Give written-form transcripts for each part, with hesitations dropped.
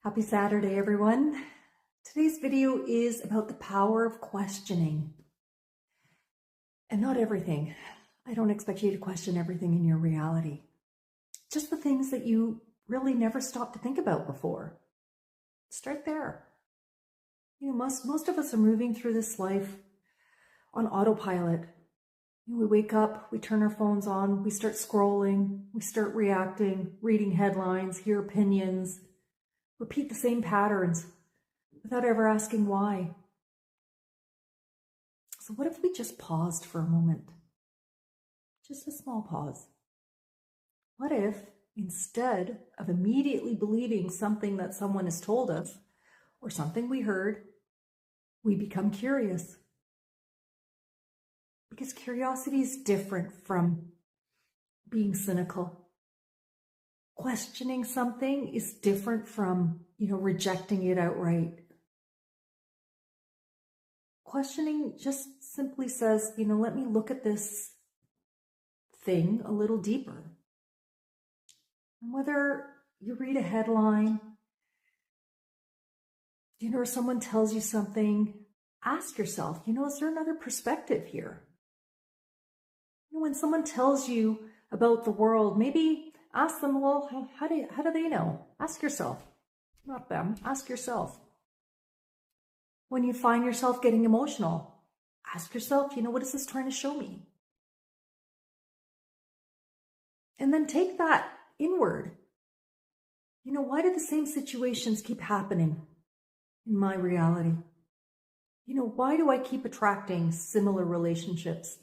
Happy Saturday, everyone. Today's video is about the power of questioning. And not everything. I don't expect you to question everything in your reality. Just the things that you really never stopped to think about before. Start there. Most of us are moving through this life on autopilot. We wake up, we turn our phones on, we start scrolling, we start reacting, reading headlines, hear opinions, repeat the same patterns without ever asking why. So what if we just paused for a moment? Just a small pause. What if, instead of immediately believing something that someone has told us or something we heard, we become curious? Because curiosity is different from being cynical. Questioning something is different from, rejecting it outright. Questioning just simply says, let me look at this thing a little deeper. And whether you read a headline, or someone tells you something, ask yourself, is there another perspective here? When someone tells you about the world, maybe ask them, well, how do they know? Ask yourself, not them, ask yourself. When you find yourself getting emotional, ask yourself, what is this trying to show me? And then take that inward. Why do the same situations keep happening in my reality? Why do I keep attracting similar relationships?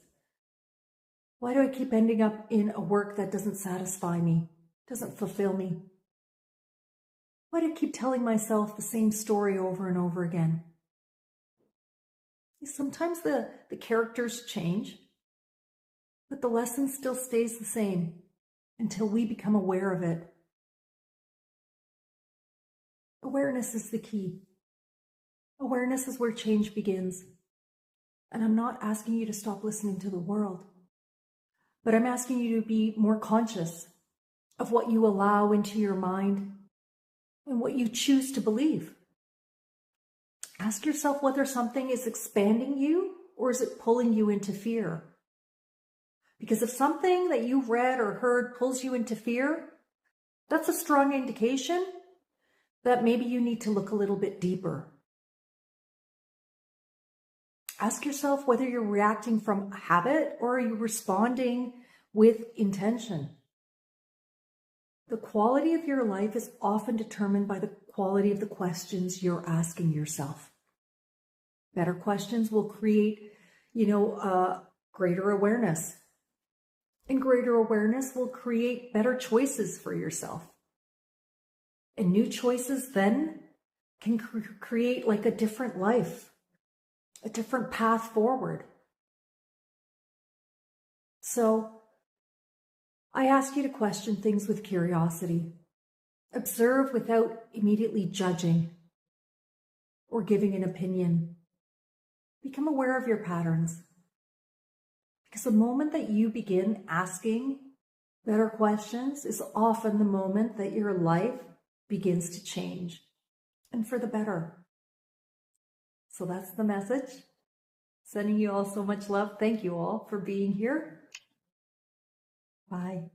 Why do I keep ending up in a work that doesn't satisfy me, doesn't fulfill me? Why do I keep telling myself the same story over and over again? Sometimes the characters change, but the lesson still stays the same until we become aware of it. Awareness is the key. Awareness is where change begins. And I'm not asking you to stop listening to the world, but I'm asking you to be more conscious of what you allow into your mind and what you choose to believe. Ask yourself whether something is expanding you or is it pulling you into fear? Because if something that you've read or heard pulls you into fear, that's a strong indication that maybe you need to look a little bit deeper. Ask yourself whether you're reacting from habit or are you responding with intention. The quality of your life is often determined by the quality of the questions you're asking yourself. Better questions will create, greater awareness. And greater awareness will create better choices for yourself. And new choices then can create like a different life, a different path forward. So I ask you to question things with curiosity. Observe without immediately judging or giving an opinion. Become aware of your patterns. Because the moment that you begin asking better questions is often the moment that your life begins to change, and for the better. So that's the message. Sending you all so much love. Thank you all for being here. Bye.